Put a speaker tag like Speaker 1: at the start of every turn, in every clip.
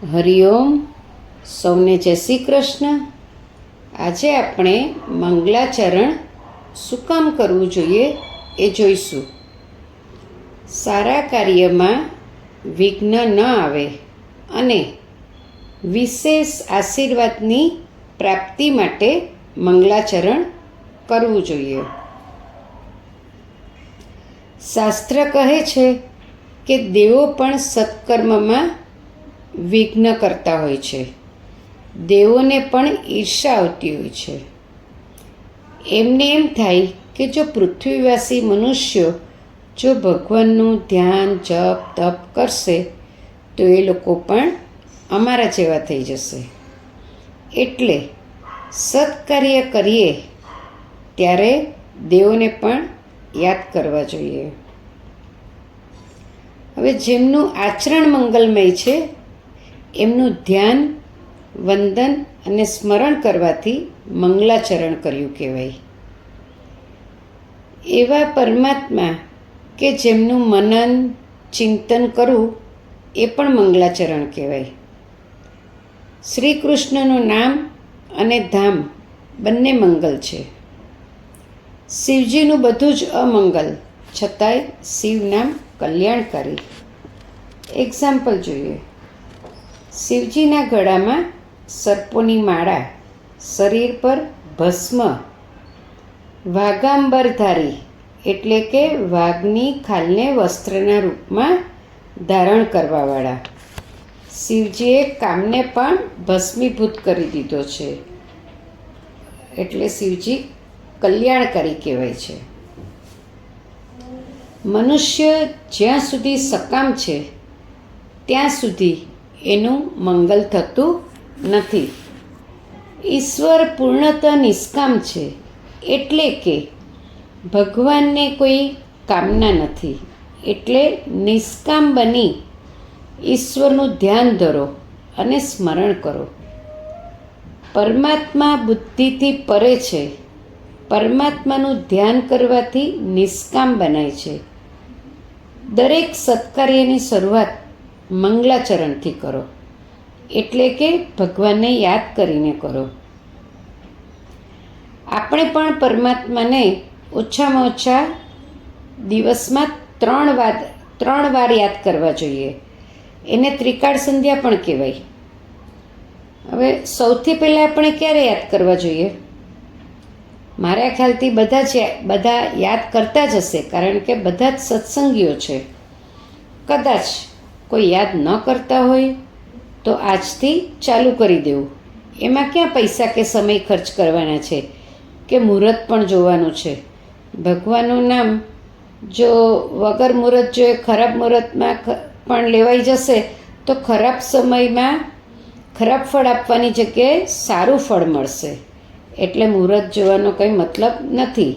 Speaker 1: હરિઓમ. સૌને જય શ્રી કૃષ્ણ. આજે આપણે મંગલાચરણ શું કામ કરવું જોઈએ એ જોઈશું. સારા કાર્યમાં વિઘ્ન ન આવે અને વિશેષ આશીર્વાદની પ્રાપ્તિ માટે મંગલાચરણ કરવું જોઈએ. શાસ્ત્ર કહે છે કે દેવો પણ સત્કર્મમાં વિઘ્ન કરતા હોય છે. દેવોને પણ ઈર્ષા આવતી હોય છે. એમને એમ થાય કે જો પૃથ્વીવાસી મનુષ્યો જો ભગવાનનું ધ્યાન જપ તપ કરશે તો એ લોકો પણ અમારા જેવા થઈ જશે. એટલે સત્કાર્ય કરીએ ત્યારે દેવોને પણ યાદ કરવા જોઈએ. હવે જેમનું આચરણ મંગલમય છે એમનું ધ્યાન વંદન અને સ્મરણ કરવાથી મંગલાચરણ કર્યું કહેવાય. એવા પરમાત્મા કે જેમનું મનન ચિંતન કરવું એ પણ મંગલાચરણ કહેવાય. શ્રી કૃષ્ણનું નામ અને ધામ બંને મંગલ છે. શિવજીનું બધું જ અમંગલ, છતાંય શિવ નામ કલ્યાણકારી. એક્ઝામ્પલ જોઈએ. શિવજીના ગળામાં સર્પોની માળા, શરીર પર ભસ્મ, વાઘાંબરધારી એટલે કે વાઘની ખાલને વસ્ત્રના રૂપમાં ધારણ કરવાવાળા. શિવજીએ કામને પણ ભસ્મીભૂત કરી દીધો છે, એટલે શિવજી કલ્યાણકારી કહેવાય છે. મનુષ્ય જ્યાં સુધી સકામ છે ત્યાં સુધી એનું મંગલ થતું નથી. ઈશ્વર પૂર્ણતઃ નિષ્કામ છે, એટલે કે ભગવાનને કોઈ કામના નથી. એટલે નિષ્કામ બની ઈશ્વરનું ધ્યાન ધરો અને સ્મરણ કરો. પરમાત્મા બુદ્ધિથી પરે છે. પરમાત્માનું ધ્યાન કરવાથી નિષ્કામ બનાય છે. દરેક સત્કાર્યની શરૂઆત મંગલાચરણથી કરો, એટલે કે ભગવાનને યાદ કરીને કરો. આપણે પણ પરમાત્માને ઓછામાં ઓછા દિવસમાં ત્રણ વાર યાદ કરવા જોઈએ. એને ત્રિકાળ સંધ્યા પણ કહેવાય. હવે સૌથી પહેલાં આપણે ક્યારે યાદ કરવા જોઈએ? મારા ખ્યાલથી બધા યાદ કરતા જ હશે, કારણ કે બધા જ સત્સંગીઓ છે. કદાચ કોઈ યાદ ન કરતા હોય તો આજથી ચાલુ કરી દેવું. એમાં ક્યાં પૈસા કે સમય ખર્ચ કરવાના છે કે મુહૂર્ત પણ જોવાનું છે. ભગવાનનું નામ જો વગર મુહૂર્ત જો ખરાબ મુહૂર્તમાં પણ લેવાઈ જશે તો ખરાબ સમયમાં ખરાબ ફળ આપવાની જગ્યાએ સારું ફળ મળશે. એટલે મુહૂર્ત જોવાનો કંઈ મતલબ નથી.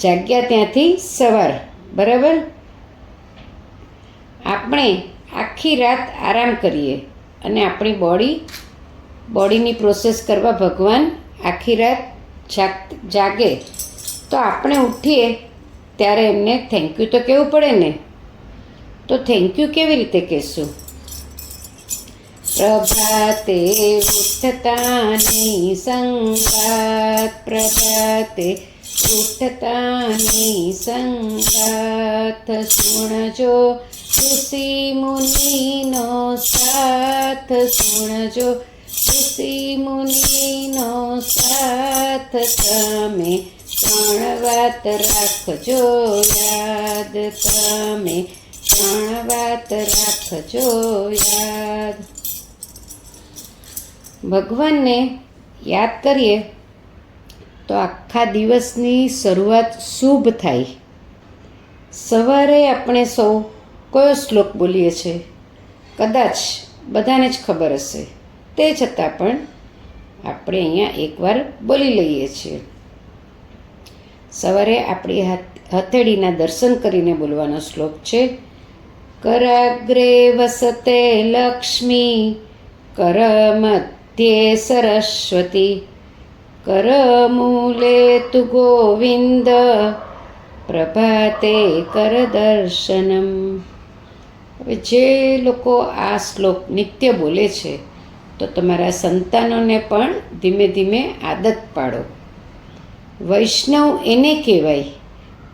Speaker 1: જાગ્યા ત્યાંથી સવાર, બરાબર? આપણે આખી રાત આરામ કરીએ અને આપણી બોડીની પ્રોસેસ કરવા ભગવાન આખી રાત જાગે, તો આપણે ઉઠીએ ત્યારે એમને થેન્ક યુ તો કહેવું પડે ને. તો થેન્ક યુ કેવી રીતે કહેશું? પ્રભાતે ઉઠતાની સંગાત, પ્રભાતે ઉઠતાની સંગાત, સુણજો ઋષિ મુનિનો સાથ, સુણજો ઋષિ મુનિનો સાથ. તમે 3 વાત રાખજો યાદ, તમે 3 વાત રાખજો યાદ. ભગવાનને યાદ કરીએ તો આખા દિવસની શરૂઆત શુભ થાય. સવારે આપણે સૌ કયો શ્લોક બોલીએ છીએ? કદાચ બધાને જ ખબર હશે, તે છતાં પણ આપણે અહીંયા એકવાર બોલી લઈએ છીએ. સવારે આપણી હથેળીના દર્શન કરીને બોલવાનો શ્લોક છે. કરાગ્રે વસતે લક્ષ્મી, કર મધ્યે સરસ્વતી, કરમૂલે તુ ગોવિંદ, પ્રભાતે કર દર્શનમ. હવે જે લોકો આ શ્લોક નિત્ય બોલે છે તો તમારા સંતાનોને પણ ધીમે ધીમે આદત પાડો. વૈષ્ણવ એને કહેવાય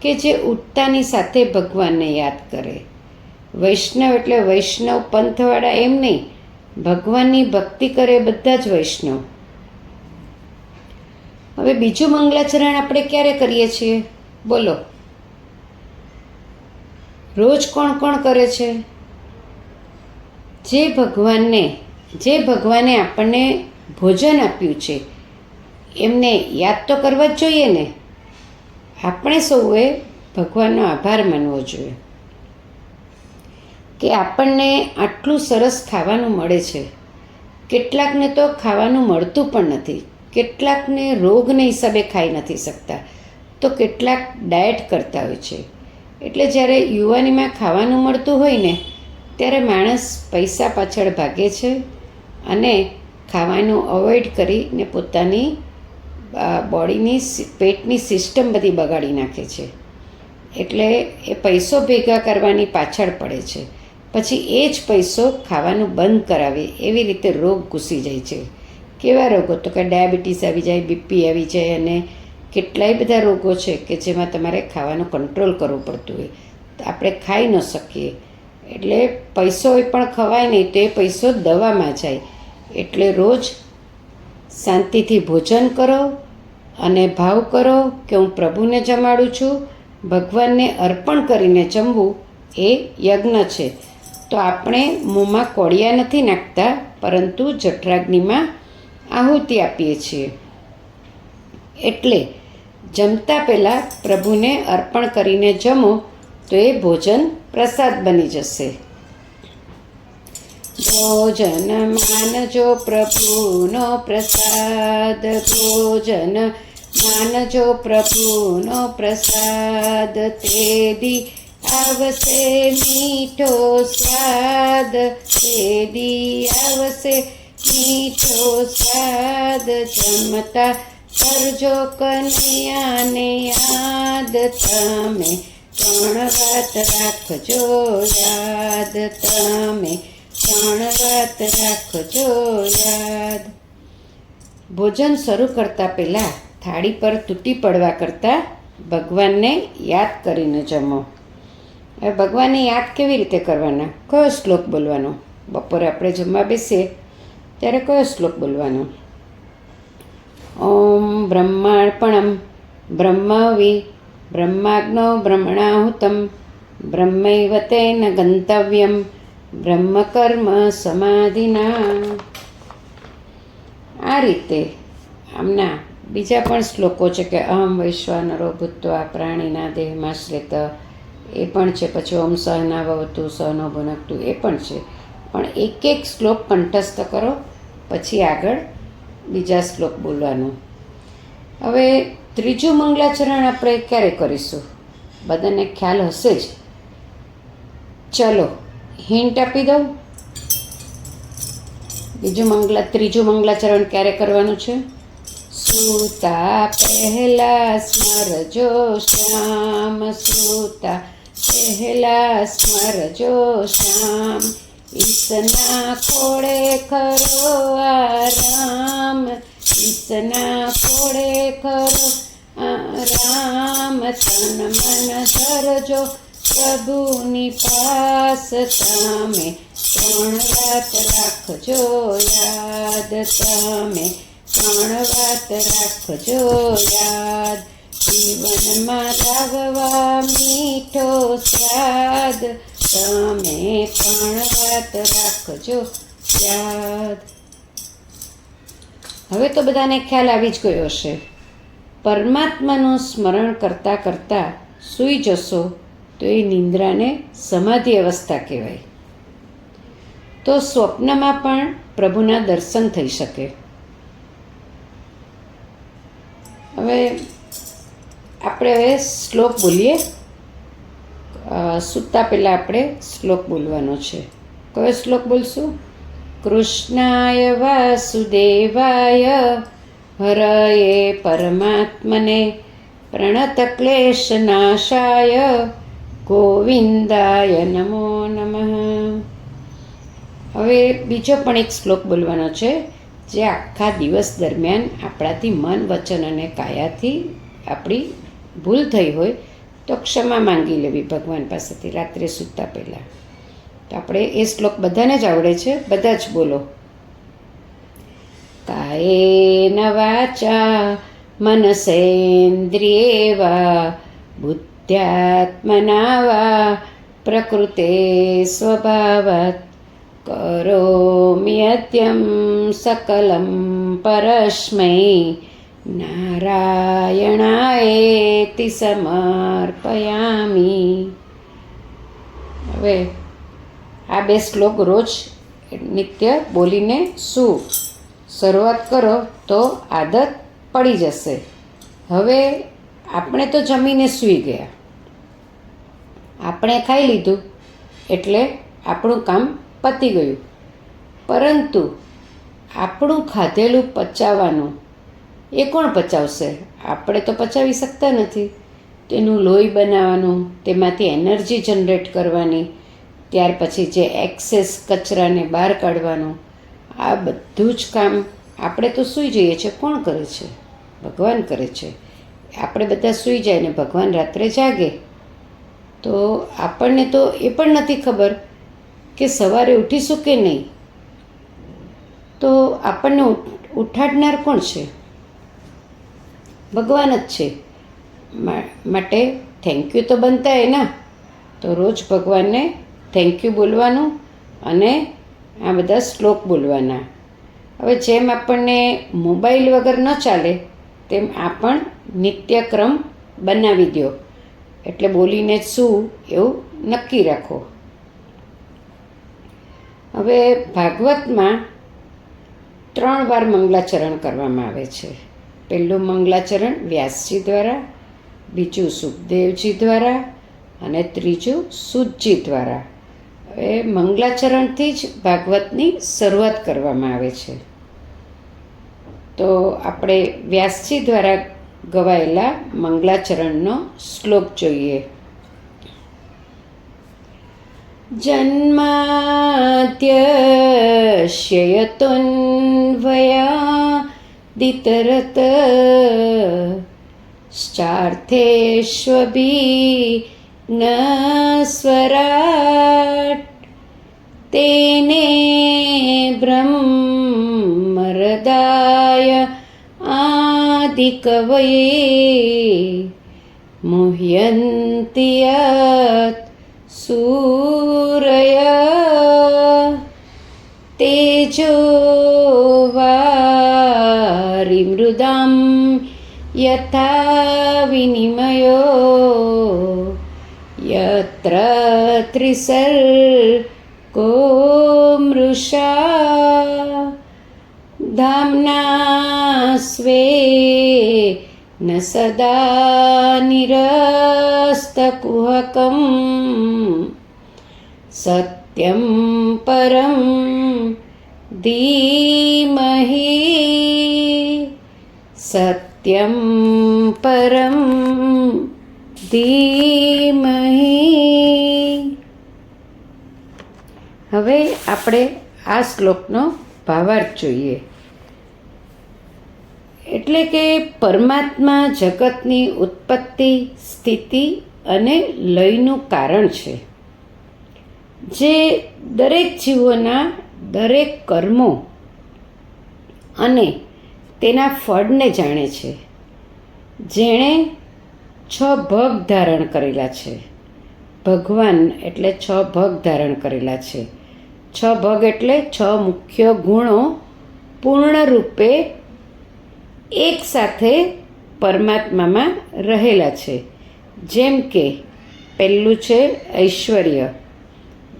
Speaker 1: કે જે ઉઠતાની સાથે ભગવાનને યાદ કરે. વૈષ્ણવ એટલે વૈષ્ણવ પંથવાળા એમ નહીં, ભગવાનની ભક્તિ કરે બધા જ વૈષ્ણવ. હવે બીજું મંગલાચરણ આપણે ક્યારે કરીએ છીએ બોલો? રોજ કોણ કોણ કરે છે? જે ભગવાને આપણને ભોજન આપ્યું છે એમને યાદ તો કરવા જ જોઈએ ને. આપણે સૌએ ભગવાનનો આભાર માનવો જોઈએ કે આપણને આટલું સરસ ખાવાનું મળે છે. કેટલાકને તો ખાવાનું મળતું પણ નથી, કેટલાકને રોગને હિસાબે ખાઈ નથી શકતા, તો કેટલાક ડાયટ કરતા હોય છે. એટલે જ્યારે યુવાનીમાં ખાવાનું મળતું હોય ને ત્યારે માણસ પૈસા પાછળ ભાગે છે અને ખાવાનું અવોઇડ કરીને પોતાની બોડીની પેટની સિસ્ટમ બધી બગાડી નાખે છે. એટલે એ પૈસો ભેગા કરવાની પાછળ પડે છે. પછી એ જ પૈસો ખાવાનું બંધ કરાવે એવી રીતે રોગ ઘૂસી જાય છે. કેવા રોગો? તો કે ડાયાબિટીસ આવી જાય, બીપી આવી જાય અને કેટલાય બધા રોગો છે કે જેમાં તમારે ખાવાનું કંટ્રોલ કરવું પડતું હોય. આપણે ખાઈ ન શકીએ એટલે પૈસો એ પણ ખવાય નહીં તો એ પૈસો દવામાં જાય. એટલે રોજ શાંતિથી ભોજન કરો અને ભાવ કરો કે હું પ્રભુને જમાડું છું. ભગવાનને અર્પણ કરીને જમવું એ યજ્ઞ છે. તો આપણે મોંમાં કોળિયા નથી નાખતા, પરંતુ જઠરાગ્નિમાં આહુતિ આપીએ છીએ. એટલે જમતા પહેલાં પ્રભુને અર્પણ કરીને જમો તો એ ભોજન પ્રસાદ બની જશે. ભોજન માનજો પ્રભુનો પ્રસાદ, ભોજન માનજો પ્રભુનો પ્રસાદ, તેદી આવશે મીઠો સ્વાદ, તેદી આવશે મીઠો સ્વાદ. જમતા કરજો કનૈયાને યાદ, તમે 3 વાત રાખજો યાદ, તમે 3 વાત રાખજો યાદ. ભોજન શરૂ કરતાં પહેલાં થાળી પર તૂટી પડવા કરતાં ભગવાનને યાદ કરીને જમો. હવે ભગવાનને યાદ કેવી રીતે કરવાના? કયો શ્લોક બોલવાનો? બપોરે આપણે જમવા બેસીએ ત્યારે કયો શ્લોક બોલવાનો? ઓમ બ્રહ્માર્પણમ બ્રહ્મવિ બ્રહ્માગ્નો બ્રહ્મણાહુતમ બ્રહ્મૈવ તેન ગંતવ્યમ બ્રહ્મકર્મ સમાધિના. આ રીતે આમના બીજા પણ શ્લોકો છે કે અહમ વૈશ્વાનરો ભૂત્વા પ્રાણીના દેહમાશ્રિત, એ પણ છે. પછી ઓમ સહના ભવતુ સહનો ભુનક્તુ, એ પણ છે. પણ એક એક શ્લોક કંઠસ્થ કરો પછી આગળ બીજા શ્લોક બોલવાનું. હવે ત્રીજું મંગલાચરણ આપણે ક્યારે કરીશું? બધાને ખ્યાલ હશે જ. ચલો હિન્ટ આપી દઉં. ત્રીજું મંગલાચરણ ક્યારે કરવાનું છે? સૂતા પહેલા સ્મરજો શ્યામ, સૂતા પહેલા સ્મરજો શ્યામ, ઈસના ખોળે ખરો આરામ, ઈસના ખોળે ખરો આરામ. તન મન ધરજો પ્રભુની પાસ, તમે 3 વાત રાખજો યાદ, તમે 3 વાત રાખજો યાદ. જીવનમાં લાવવા મીઠો સ્વાદ, તમે 3 વાત રાખજો યાદ. હવે તો બધાને ખ્યાલ આવી જ ગયો હશે. પરમાત્માનું સ્મરણ કરતાં કરતાં સૂઈ જશો તો એ નિંદ્રાને સમાધિ અવસ્થા કહેવાય. તો સ્વપ્નમાં પણ પ્રભુના દર્શન થઈ શકે. હવે આપણે શ્લોક બોલીએ. સૂતા પહેલાં આપણે શ્લોક બોલવાનો છે. કયો શ્લોક બોલશું? કૃષ્ણાય વાસુદેવાય હરયે પરમાત્મને પ્રણતક્લેશનાશાય ગોવિંદાય નમો નમઃ. હવે બીજો પણ એક શ્લોક બોલવાનો છે, જે આખા દિવસ દરમિયાન આપણાથી મન, વચન અને કાયાથી આપણી ભૂલ થઈ હોય તો ક્ષમા માંગી લેવી ભગવાન પાસેથી રાત્રે સૂતા પહેલાં. તો આપણે એ શ્લોક બધાને જ આવડે છે, બધા જ બોલો. કાયેન વાચા મનસેન્દ્રિયે વા બુદ્ધ્યાત્મના વા પ્રકૃતે સ્વભાવાત કરોમિ યત્યં સકલં પરસ્મૈ નારાયણાયેતિ સમર્પયામિ. હવે આ બે શ્લોક રોજ નિત્ય બોલીને શરૂઆત કરો તો આદત પડી જશે. હવે આપણે તો જમીને સૂઈ ગયા, આપણે ખાઈ લીધું એટલે આપણું કામ પતી ગયું, પરંતુ આપણું ખાધેલું પચાવવાનું એ કોણ પચાવશે? આપણે તો પચાવી શકતા નથી. તેનું લોહી બનાવવાનું, તેમાંથી એનર્જી જનરેટ કરવાની, ત્યાર પછી જે એક્સેસ કચરાને બહાર કાઢવાનું, આ બધું જ કામ આપણે તો સૂઈ જઈએ છીએ. કોણ કરે છે? ભગવાન કરે છે. આપણે બધા સૂઈ જાય ને ભગવાન રાત્રે જાગે, તો આપણને તો એ પણ નથી ખબર કે સવારે ઉઠીશું કે નહીં. તો આપણને ઉઠાડનાર કોણ છે? ભગવાન જ છે. માટે થેન્ક યુ તો બનતા હે ના. તો રોજ ભગવાનને થેન્ક યુ બોલવાનું અને આ બધા શ્લોક બોલવાના. હવે જેમ આપણને મોબાઈલ વગર ન ચાલે, તેમ આ પણ નિત્યક્રમ બનાવી દો. એટલે બોલીને શું એવું નક્કી રાખો. હવે ભાગવતમાં 3 વાર મંગલાચરણ કરવામાં આવે છે. પહેલું મંગલાચરણ વ્યાસજી દ્વારા, બીજું સુખદેવજી દ્વારા અને ત્રીજું સૂતજી દ્વારા. હવે મંગલાચરણથી જ ભાગવતની શરૂઆત કરવામાં આવે છે. તો આપણે વ્યાસજી દ્વારા ગવાયેલા મંગલાચરણનો શ્લોક જોઈએ. જન્માદ્યસ્ય યતોન્વયાદિતરત શ્ચાર્થેષ્વભિઘ્નસ્વરાટ તેને બ્રહ્મહૃદાય આદિકવયે મુહ્યન્તિ યત સૂરય તેજો વારિમૃદાં યથા વિનિમયો યત્ર ત્રિસર્ગો મૃષા ધામ્ના સ્વેન સદા નિરસ્તકુહકં સત્યં પરં ધીમહિ સત્યં પરં ધીમહિ. હવે આપણે આ શ્લોકનો ભાવાર્થ જોઈએ. એટલે કે પરમાત્મા જગતની ઉત્પત્તિ, સ્થિતિ અને લયનું કારણ છે, જે દરેક જીવોના દરેક કર્મો અને તેના ફળને જાણે છે. જેણે 6 ભગ ધારણ કરેલા છે. ભગવાન એટલે 6 ભગ ધારણ કરેલા છે. 6 ભગ એટલે 6 મુખ્ય ગુણો પૂર્ણ રૂપે એક સાથે પરમાત્મામાં રહેલા છે. જેમ કે પહેલું છે ઐશ્વર્ય,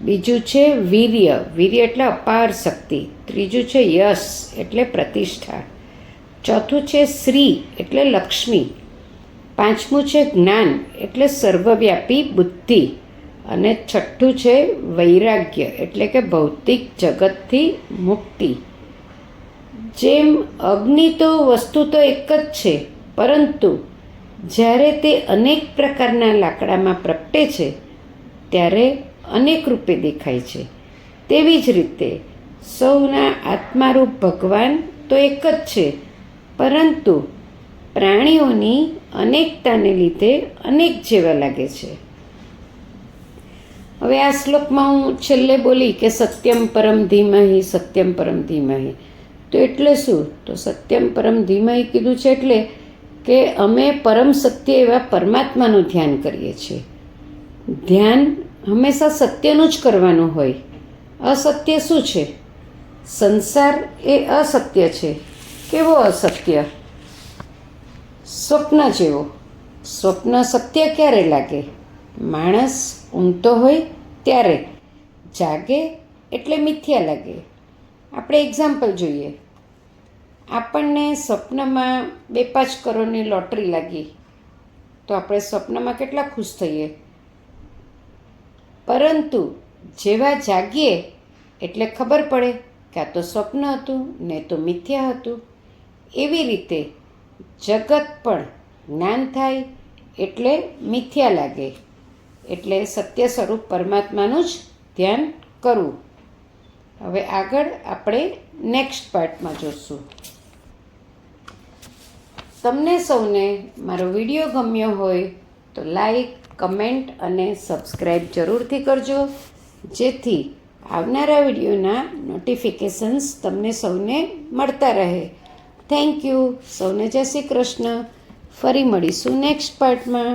Speaker 1: બીજું છે વીર્ય, વીર્ય એટલે અપાર શક્તિ, ત્રીજું છે યશ એટલે પ્રતિષ્ઠા, ચોથું છે શ્રી એટલે લક્ષ્મી, પાંચમું છે જ્ઞાન એટલે સર્વવ્યાપી બુદ્ધિ, અને છઠ્ઠું છે વૈરાગ્ય એટલે કે ભૌતિક જગતથી મુક્તિ. જેમ અગ્નિ તો વસ્તુ તો એક જ છે, પરંતુ જ્યારે તે અનેક પ્રકારના લાકડામાં પ્રગટે છે ત્યારે અનેક રૂપે દેખાય છે. તેવી જ રીતે સૌના આત્મારૂપ ભગવાન તો એક જ છે, પરંતુ પ્રાણીઓની અનેકતાને લીધે અનેક જેવા લાગે છે. હવે આ શ્લોકમાં હું છેલ્લે બોલી કે સત્યમ પરમ ધીમહિ, સત્યમ પરમ ધીમહિ, તો એટલે શું? તો સત્યમ પરમ ધીમહિ કીધું છે એટલે કે અમે પરમ સત્ય એવા પરમાત્માનું ધ્યાન કરીએ છીએ. ધ્યાન હંમેશા સત્યનું જ કરવાનું હોય. અસત્ય શું છે? સંસાર એ અસત્ય છે. કેવો અસત્ય? સ્વપ્ન જેવો. સ્વપ્ન સત્ય ક્યારે લાગે? માણસ ઊંઘતો હોય ત્યારે. જાગે એટલે મિથ્યા લાગે. આપણે એક્ઝામ્પલ જોઈએ. આપણને સ્વપ્નમાં 2-5 કરોડની લોટરી લાગી તો આપણે સ્વપ્નમાં કેટલા ખુશ થઈએ. પરંતુ જેવા જાગીએ એટલે ખબર પડે કે આ તો સ્વપ્ન હતું ને તો મિથ્યા હતું. એવી રીતે જગત પણ જ્ઞાન થાય એટલે મિથ્યા લાગે. એટલે સત્ય સ્વરૂપ પરમાત્માનું જ ધ્યાન કરવું. હવે આગળ આપણે નેક્સ્ટ પાર્ટમાં જોશું. તમને સૌને મારો વિડીયો ગમ્યો હોય તો લાઈક, કમેન્ટ અને સબસ્ક્રાઈબ જરૂરથી કરજો, જેથી આવનારા વિડીયોના નોટિફિકેશન્સ તમને સૌને મળતા રહે. Thank you. સૌને જય શ્રી કૃષ્ણ. ફરી મળીશું નેક્સ્ટ પાર્ટમાં.